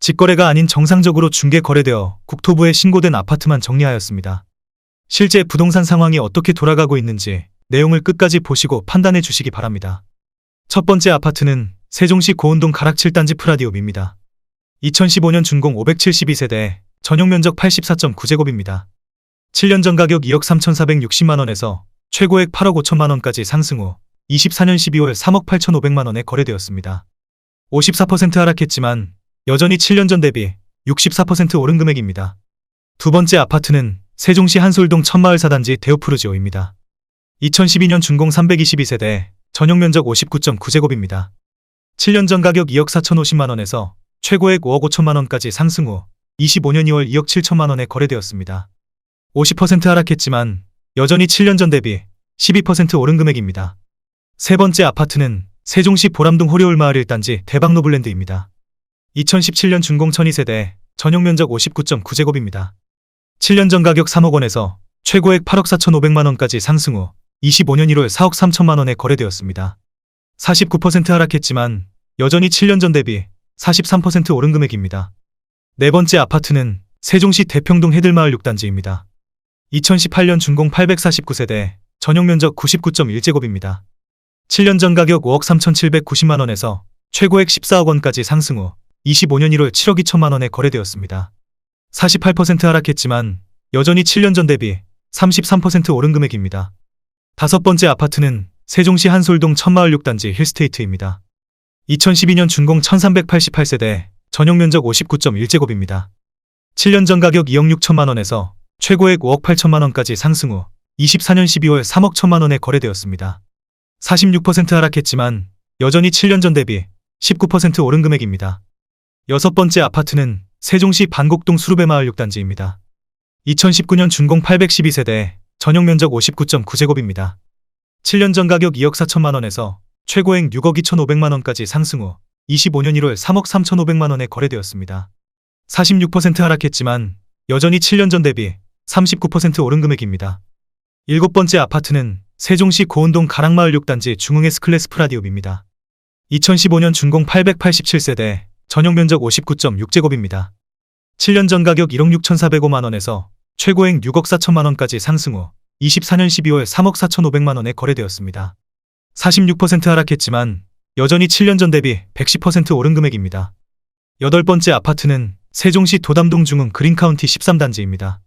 직거래가 아닌 정상적으로 중개 거래되어 국토부에 신고된 아파트만 정리하였습니다. 실제 부동산 상황이 어떻게 돌아가고 있는지 내용을 끝까지 보시고 판단해 주시기 바랍니다. 첫 번째 아파트는 세종시 고운동 가락 7단지 프라디움입니다. 2015년 준공 572세대, 전용면적 84.9제곱입니다. 7년 전 가격 2억 3,460만원에서 최고액 8억 5천만원까지 상승 후 24년 12월 3억 8,500만원에 거래되었습니다. 54% 하락했지만 여전히 7년 전 대비 64% 오른 금액입니다. 두 번째 아파트는 세종시 한솔동 천마을 4단지 데오프루지오입니다. 2012년 준공 322세대, 전용면적 59.9제곱입니다. 7년 전 가격 2억 4,050만원에서 최고액 5억 5천만원까지 상승 후 25년 2월 2억 7천만원에 거래되었습니다. 50% 하락했지만 여전히 7년 전 대비 12% 오른 금액입니다. 세 번째 아파트는 세종시 보람동 호리홀마을 1단지 대박노블랜드입니다. 2017년 준공 1002세대, 전용면적 59.9제곱입니다. 7년 전 가격 3억 원에서 최고액 8억 4,500만원까지 상승 후 25년 1월 4억 3천만원에 거래되었습니다. 49% 하락했지만 여전히 7년 전 대비 43% 오른 금액입니다. 네 번째 아파트는 세종시 대평동 해들마을 6단지입니다. 2018년 준공 849세대, 전용면적 99.1제곱입니다. 7년 전 가격 5억 3,790만원에서 최고액 14억 원까지 상승 후 25년 1월 7억 2천만원에 거래되었습니다. 48% 하락했지만 여전히 7년 전 대비 33% 오른 금액입니다. 다섯 번째 아파트는 세종시 한솔동 천마을 6단지 힐스테이트입니다. 2012년 준공 1388세대, 전용면적 59.1제곱입니다. 7년 전 가격 2억 6천만원에서 최고액 5억 8천만원까지 상승 후 24년 12월 3억 1천만원에 거래되었습니다. 46% 하락했지만 여전히 7년 전 대비 19% 오른 금액입니다. 여섯 번째 아파트는 세종시 반곡동 수루베마을 6단지입니다. 2019년 준공 812세대, 전용면적 59.9제곱입니다. 7년 전 가격 2억 4천만원에서 최고액 6억 2,500만원까지 상승 후 25년 1월 3억 3,500만원에 거래되었습니다. 46% 하락했지만 여전히 7년 전 대비 39% 오른 금액입니다. 일곱 번째 아파트는 세종시 고운동 가락마을 6단지 중흥S 클래스 프라디움입니다. 2015년 준공 887세대, 전용면적 59.6제곱입니다. 7년 전 가격 1억 6,405만원에서 최고액 6억 4천만원까지 상승 후 24년 12월 3억 4,500만원에 거래되었습니다. 46% 하락했지만 여전히 7년 전 대비 110% 오른 금액입니다. 여덟 번째 아파트는 세종시 도담동 중흥 그린카운티 13단지입니다.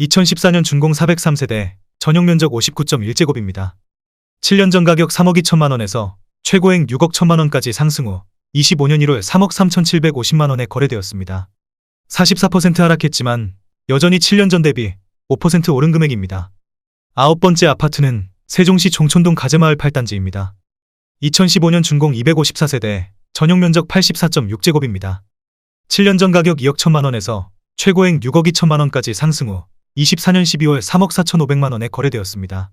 2014년 준공 403세대, 전용면적 59.1제곱입니다. 7년 전 가격 3억 2천만원에서 최고액 6억 1천만원까지 상승 후 25년 1월 3억 3,750만원에 거래되었습니다. 44% 하락했지만 여전히 7년 전 대비 5% 오른 금액입니다. 아홉 번째 아파트는 세종시 종촌동 가재마을 8단지입니다. 2015년 준공 254세대, 전용면적 84.6제곱입니다. 7년 전 가격 2억 1천만원에서 최고액 6억 2천만원까지 상승 후 24년 12월 3억 4,500만원에 거래되었습니다.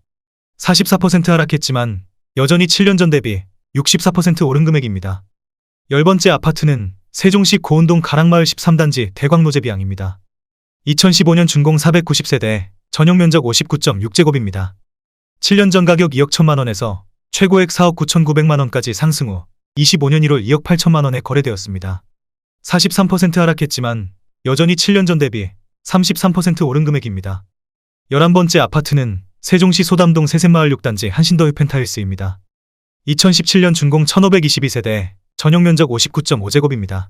44% 하락했지만 여전히 7년 전 대비 64% 오른 금액입니다. 열 번째 아파트는 세종시 고운동 가락마을 13단지 대광노제비양입니다. 2015년 준공 490세대, 전용면적 59.6제곱입니다. 7년 전 가격 2억 1천만원에서 최고액 4억 9,900만원까지 상승 후 25년 1월 2억 8천만원에 거래되었습니다. 43% 하락했지만 여전히 7년 전 대비 33% 오른 금액입니다. 11번째 아파트는 세종시 소담동 세셋마을 6단지 한신더 휴펜타일스입니다. 2017년 준공 1522세대, 전용면적 59.5제곱입니다.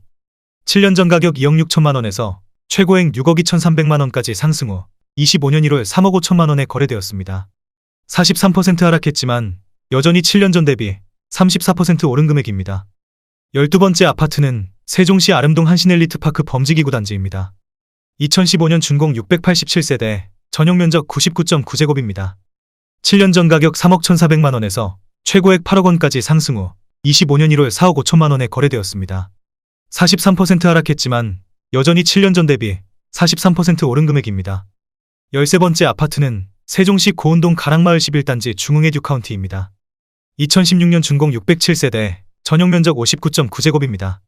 7년 전 가격 2억 6천만원에서 최고액 6억 2,300만원까지 상승 후 25년 1월 3억 5천만원에 거래되었습니다. 43% 하락했지만 여전히 7년 전 대비 34% 오른 금액입니다. 12번째 아파트는 세종시 아름동 한신엘리트파크 범지기구 단지입니다. 2015년 준공 687세대, 전용면적 99.9제곱입니다. 7년 전 가격 3억 1,400만원에서 최고액 8억 원까지 상승 후 25년 1월 4억 5천만원에 거래되었습니다. 43% 하락했지만 여전히 7년 전 대비 43% 오른 금액입니다. 13번째 아파트는 세종시 고운동 가락마을 11단지 중흥 에듀카운티입니다. 2016년 준공 607세대, 전용면적 59.9제곱입니다.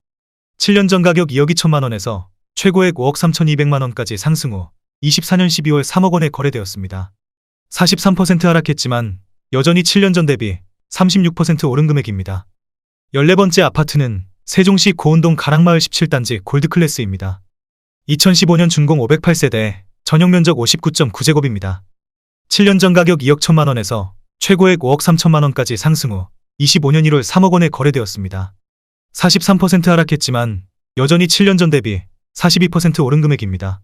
7년 전 가격 2억 2천만원에서 최고액 5억 3,200만원까지 상승 후 24년 12월 3억 원에 거래되었습니다. 43% 하락했지만 여전히 7년 전 대비 36% 오른 금액입니다. 14번째 아파트는 세종시 고운동 가락마을 17단지 골드클래스입니다. 2015년 준공 508세대, 전용 면적 59.9제곱입니다. 7년 전 가격 2억 1천만 원에서 최고액 5억 3천만 원까지 상승 후 25년 1월 3억 원에 거래되었습니다. 43% 하락했지만 여전히 7년 전 대비 42% 오른 금액입니다.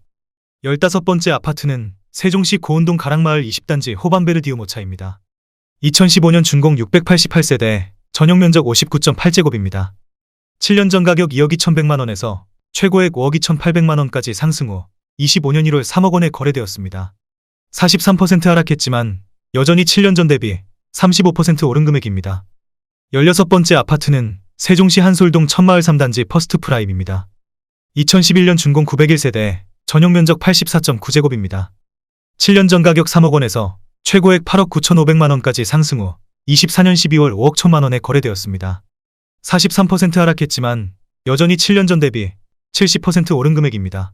15번째 아파트는 세종시 고운동 가락마을 20단지 호반베르디움 오차입니다. 2015년 준공 688세대, 전용 면적 59.8제곱입니다. 7년 전 가격 2억 2,100만 원에서 최고액 5억 2,800만 원까지 상승 후 25년 1월 3억 원에 거래되었습니다. 43% 하락했지만 여전히 7년 전 대비 35% 오른 금액입니다. 16번째 아파트는 세종시 한솔동 천마을 3단지 퍼스트 프라임입니다. 2011년 준공 901세대, 전용 면적 84.9제곱입니다. 7년 전 가격 3억 원에서 최고액 8억 9,500만 원까지 상승 후 24년 12월 5억 1천만 원에 거래되었습니다. 43% 하락했지만 여전히 7년 전 대비 70% 오른 금액입니다.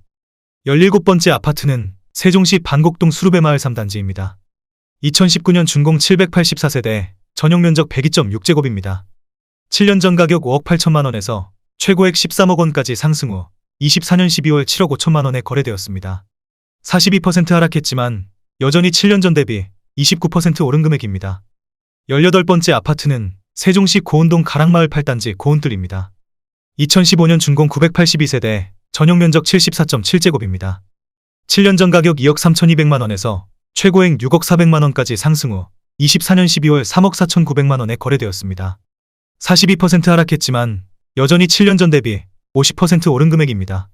17번째 아파트는 세종시 반곡동 수루베마을 3단지입니다. 2019년 준공 784세대, 전용 면적 102.6제곱입니다. 7년 전 가격 5억 8천만 원에서 최고액 13억 원까지 상승 후 24년 12월 7억 5천만 원에 거래되었습니다. 42% 하락했지만 여전히 7년 전 대비 29% 오른 금액입니다. 18번째 아파트는 세종시 고운동 가락마을 8단지 고운뜰입니다. 2015년 준공 982세대, 전용 면적 74.7제곱입니다. 7년 전 가격 2억 3,200만 원에서 최고액 6억 400만 원까지 상승 후 24년 12월 3억 4,900만 원에 거래되었습니다. 42% 하락했지만 여전히 7년 전 대비 50% 오른 금액입니다.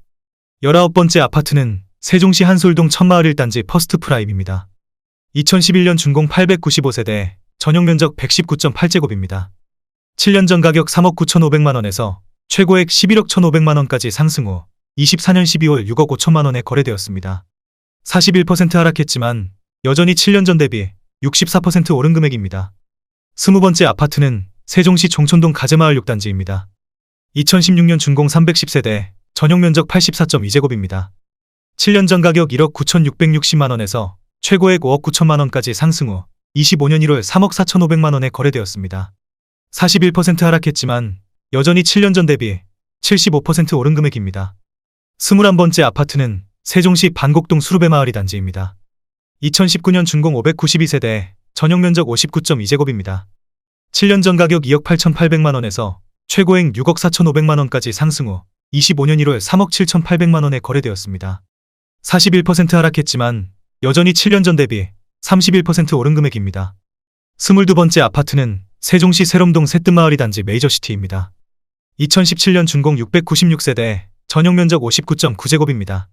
19번째 아파트는 세종시 한솔동 천마을 1단지 퍼스트 프라임입니다. 2011년 준공 895세대, 전용 면적 119.8제곱입니다. 7년 전 가격 3억 9,500만 원에서 최고액 11억 1,500만 원까지 상승 후 24년 12월 6억 5천만 원에 거래되었습니다. 41% 하락했지만 여전히 7년 전 대비 64% 오른 금액입니다. 20번째 아파트는 세종시 종촌동 가재마을 6단지입니다. 2016년 준공 310세대, 전용 면적 84.2제곱입니다. 7년 전 가격 1억 9,660만 원에서 최고액 5억 9천만 원까지 상승 후 25년 1월 3억 4,500만 원에 거래되었습니다. 41% 하락했지만 여전히 7년 전 대비 75% 오른 금액입니다. 21번째 아파트는 세종시 반곡동 수루베마을 2단지입니다. 2019년 준공 592세대, 전용 면적 59.2제곱입니다. 7년 전 가격 2억 8,800만 원에서 최고액 6억 4,500만 원까지 상승 후 25년 1월 3억 7,800만 원에 거래되었습니다. 41% 하락했지만 여전히 7년 전 대비 31% 오른 금액입니다. 22번째 아파트는 세종시 세롬동 새뜸마을 2단지 메이저시티입니다. 2017년 준공 696세대, 전용 면적 59.9제곱입니다.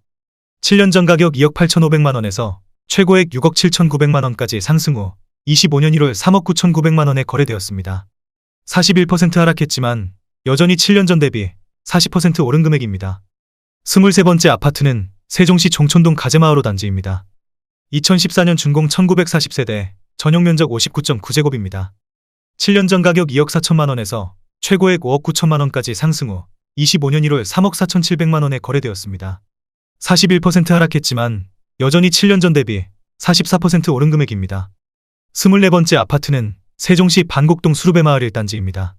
7년 전 가격 2억 8,500만 원에서 최고액 6억 7,900만 원까지 상승 후 25년 1월 3억 9,900만 원에 거래되었습니다. 41% 하락했지만 여전히 7년 전 대비 40% 오른 금액입니다. 23번째 아파트는 세종시 종촌동 가재마을 5단지입니다. 2014년 준공 1940세대, 전용 면적 59.9제곱입니다. 7년 전 가격 2억 4천만 원에서 최고액 5억 9천만 원까지 상승 후 25년 1월 3억 4,700만 원에 거래되었습니다. 41% 하락했지만 여전히 7년 전 대비 44% 오른 금액입니다. 24번째 아파트는 세종시 반곡동 수루베마을 1단지입니다.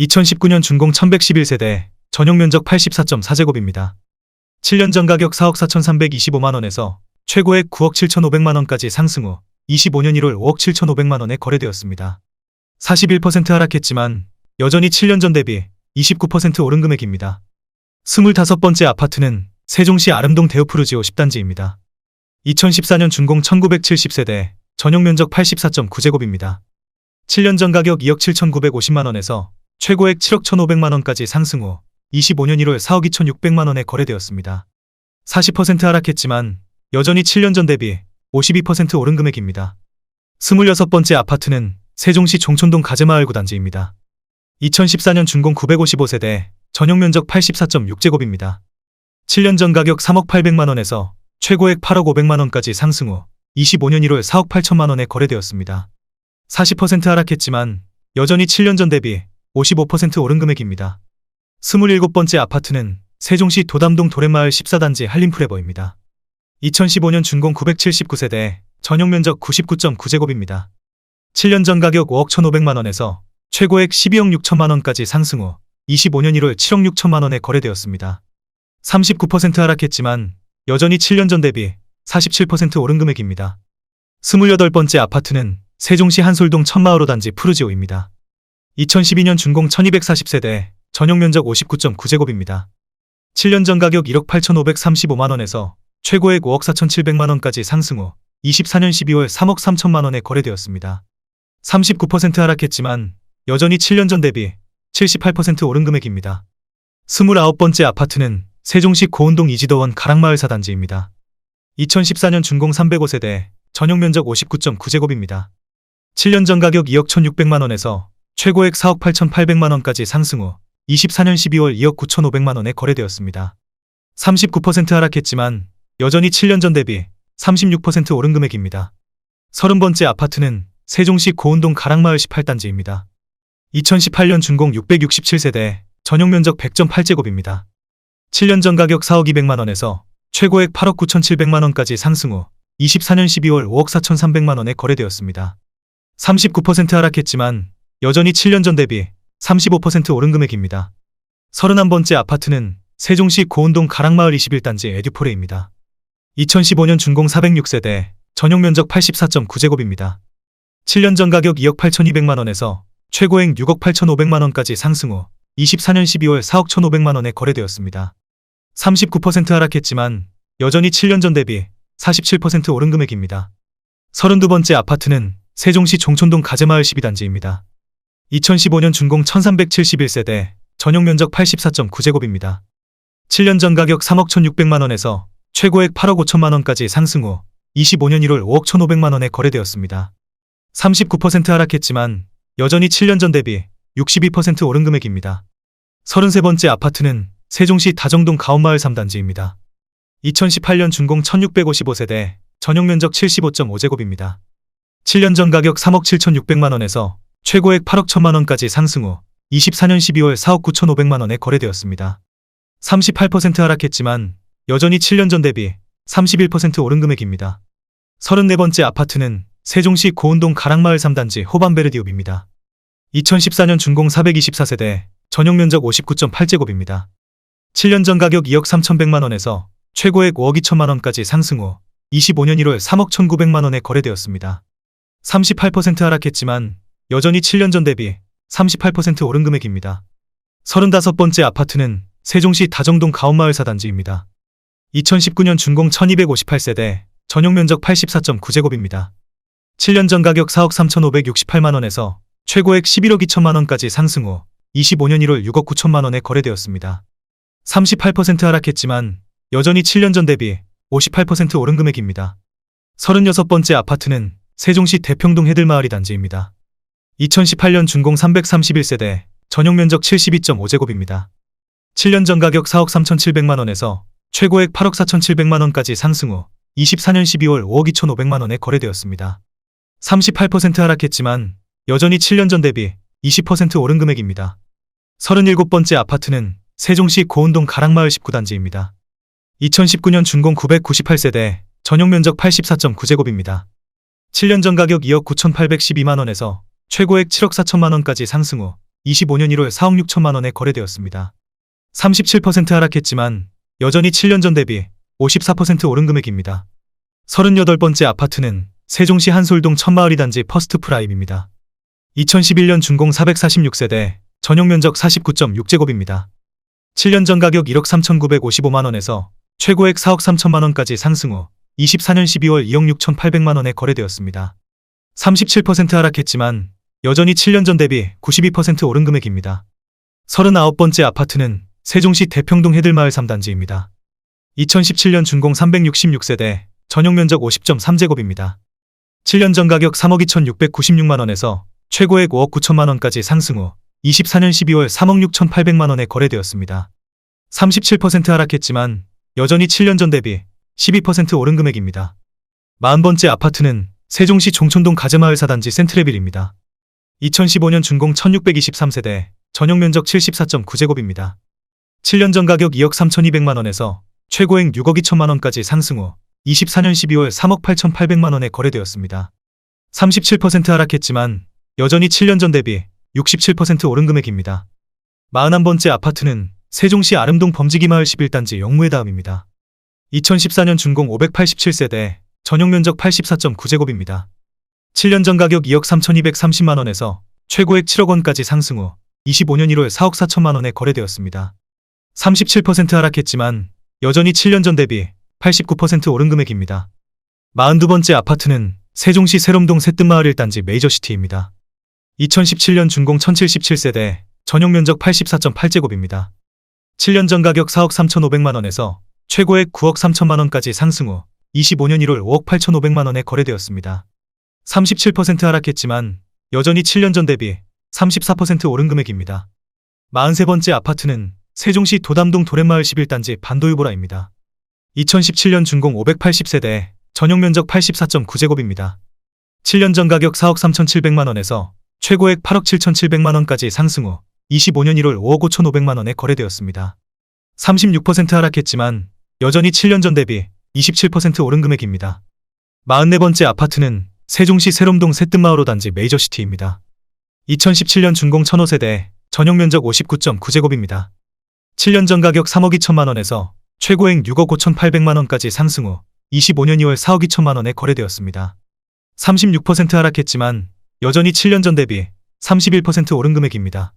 2019년 준공 1111세대, 전용 면적 84.4제곱입니다. 7년 전 가격 4억 4,325만 원에서 최고액 9억 7,500만 원까지 상승 후 25년 1월 5억 7,500만 원에 거래되었습니다. 41% 하락했지만 여전히 7년 전 대비 29% 오른 금액입니다. 25번째 아파트는 세종시 아름동 데오프루지오 10단지입니다. 2014년 준공 1970세대, 전용 면적 84.9제곱입니다. 7년 전 가격 2억 7,950만 원에서 최고액 7억 1,500만 원까지 상승 후 25년 1월 4억 2,600만 원에 거래되었습니다. 40% 하락했지만 여전히 7년 전 대비 52% 오른 금액입니다. 26번째 아파트는 세종시 종촌동 가재마을 9단지입니다. 2014년 준공 955세대, 전용 면적 84.6제곱입니다. 7년 전 가격 3억 800만 원에서 최고액 8억 500만 원까지 상승 후 25년 1월 4억 8천만 원에 거래되었습니다. 40% 하락했지만 여전히 7년 전 대비 55% 오른 금액입니다. 27번째 아파트는 세종시 도담동 도렛마을 14단지 한림프레버입니다. 2015년 준공 979세대, 전용 면적 99.9제곱입니다. 7년 전 가격 5억 1,500만 원에서 최고액 12억 6천만 원까지 상승 후 25년 1월 7억 6천만 원에 거래되었습니다. 39% 하락했지만 여전히 7년 전 대비 47% 오른 금액입니다. 28번째 아파트는 세종시 한솔동 천마을호 단지 푸르지오입니다. 2012년 준공 1240세대, 전용 면적 59.9제곱입니다. 7년 전 가격 1억 8,535만 원에서 최고액 5억 4,700만 원까지 상승 후 24년 12월 3억 3천만 원에 거래되었습니다. 39% 하락했지만 여전히 7년 전 대비 78% 오른 금액입니다. 29번째 아파트는 세종시 고운동 이지더원 가락마을 4단지입니다. 2014년 준공 305세대, 전용 면적 59.9제곱입니다. 7년 전 가격 2억 1,600만 원에서 최고액 4억 8,800만 원까지 상승 후 24년 12월 2억 9,500만 원에 거래되었습니다. 39% 하락했지만 여전히 7년 전 대비 36% 오른 금액입니다. 30번째 아파트는 세종시 고운동 가락마을 18단지입니다. 2018년 준공 667세대, 전용 면적 100.8제곱입니다. 7년 전 가격 4억 200만 원에서 최고액 8억 9,700만 원까지 상승 후 24년 12월 5억 4,300만 원에 거래되었습니다. 39% 하락했지만 여전히 7년 전 대비 35% 오른 금액입니다. 31번째 아파트는 세종시 고운동 가락마을 21단지 에듀포레입니다. 2015년 준공 406세대, 전용 면적 84.9제곱입니다. 7년 전 가격 2억 8,200만 원에서 최고액 6억 8,500만 원까지 상승 후 24년 12월 4억 1,500만 원에 거래되었습니다. 39% 하락했지만 여전히 7년 전 대비 47% 오른 금액입니다. 32번째 아파트는 세종시 종촌동 가재마을 12단지입니다. 2015년 준공 1371세대, 전용 면적 84.9제곱입니다. 7년 전 가격 3억 1,600만 원에서 최고액 8억 5천만 원까지 상승 후 25년 1월 5억 1,500만 원에 거래되었습니다. 39% 하락했지만 여전히 7년 전 대비 62% 오른 금액입니다. 33번째 아파트는 세종시 다정동 가온마을 3단지입니다. 2018년 준공 1655세대, 전용 면적 75.5제곱입니다. 7년 전 가격 3억 7,600만 원에서 최고액 8억 1천만 원까지 상승 후 24년 12월 4억 9,500만 원에 거래되었습니다. 38% 하락했지만 여전히 7년 전 대비 31% 오른 금액입니다. 34번째 아파트는 세종시 고운동 가락마을 3단지 호반베르디옵입니다. 2014년 준공 424세대, 전용 면적 59.8제곱입니다. 7년 전 가격 2억 3,100만 원에서 최고액 5억 2천만 원까지 상승 후 25년 1월 3억 1,900만 원에 거래되었습니다. 38% 하락했지만 여전히 7년 전 대비 38% 오른 금액입니다. 35번째 아파트는 세종시 다정동 가온마을 4단지입니다. 2019년 준공 1258세대, 전용 면적 84.9제곱입니다. 7년 전 가격 4억 3,568만 원에서 최고액 11억 2천만 원까지 상승 후 25년 1월 6억 9천만 원에 거래되었습니다. 38% 하락했지만 여전히 7년 전 대비 58% 오른 금액입니다. 36번째 아파트는 세종시 대평동 해들마을 2단지입니다. 2018년 준공 331세대, 전용 면적 72.5제곱입니다. 7년 전 가격 4억 3,700만 원에서 최고액 8억 4,700만 원까지 상승 후 24년 12월 5억 2,500만 원에 거래되었습니다. 38% 하락했지만 여전히 7년 전 대비 20% 오른 금액입니다. 37번째 아파트는 세종시 고운동 가락마을 19단지입니다. 2019년 준공 998세대, 전용 면적 84.9제곱입니다. 7년 전 가격 2억 9,812만 원에서 최고액 7억 4천만 원까지 상승 후 25년 1월 4억 6천만 원에 거래되었습니다. 37% 하락했지만 여전히 7년 전 대비 54% 오른 금액입니다. 38번째 아파트는 세종시 한솔동 천마을 2단지 퍼스트프라임입니다. 2011년 준공 446세대, 전용 면적 49.6제곱입니다. 7년 전 가격 1억 3,955만 원에서 최고액 4억 3천만 원까지 상승 후 24년 12월 2억 6,800만 원에 거래되었습니다. 37% 하락했지만 여전히 7년 전 대비 92% 오른 금액입니다. 39번째 아파트는 세종시 대평동 해들마을 3단지입니다. 2017년 준공 366세대, 전용 면적 50.3제곱입니다. 7년 전 가격 3억 2,696만 원에서 최고액 5억 9천만 원까지 상승 후 24년 12월 3억 6,800만 원에 거래되었습니다. 37% 하락했지만 여전히 7년 전 대비 12% 오른 금액입니다. 40번째 아파트는 세종시 종촌동 가재마을 4단지 센트레빌입니다. 2015년 준공 1623세대, 전용 면적 74.9제곱입니다. 7년 전 가격 2억 3,200만 원에서 최고액 6억 2천만 원까지 상승 후 24년 12월 3억 8,800만 원에 거래되었습니다. 37% 하락했지만 여전히 7년 전 대비 67% 오른 금액입니다. 41번째 아파트는 세종시 아름동 범지기마을 11단지 영무의 다음입니다. 2014년 준공 587세대, 전용면적 84.9제곱입니다. 7년 전 가격 2억 3,230만원에서 최고액 7억 원까지 상승 후 25년 1월 4억 4천만 원에 거래되었습니다. 37% 하락했지만 여전히 7년 전 대비 89% 오른 금액입니다. 42번째 아파트는 세종시 세롬동 새뜸마을 1단지 메이저시티입니다. 2017년 준공 1077세대, 전용면적 84.8제곱입니다. 7년 전 가격 4억 3,500만원에서 최고액 9억 3천만원까지 상승 후 25년 1월 5억 8,500만원에 거래되었습니다. 37% 하락했지만 여전히 7년 전 대비 34% 오른 금액입니다. 43번째 아파트는 세종시 도담동 도렛마을 11단지 반도유보라입니다. 2017년 준공 580세대, 전용면적 84.9제곱입니다. 7년 전 가격 4억 3,700만원에서 최고액 8억 7,700만원까지 상승 후 25년 1월 5억 5,500만원에 거래되었습니다. 36% 하락했지만 여전히 7년 전 대비 27% 오른 금액입니다. 44번째 아파트는 세종시 세롬동 새뜸마을 5단지 메이저시티입니다. 2017년 준공 1005세대, 전용면적 59.9제곱입니다. 7년 전 가격 3억 2천만원에서 최고액 6억 5,800만원까지 상승 후 25년 2월 4억 2천만원에 거래되었습니다. 36% 하락했지만 여전히 7년 전 대비 31% 오른 금액입니다.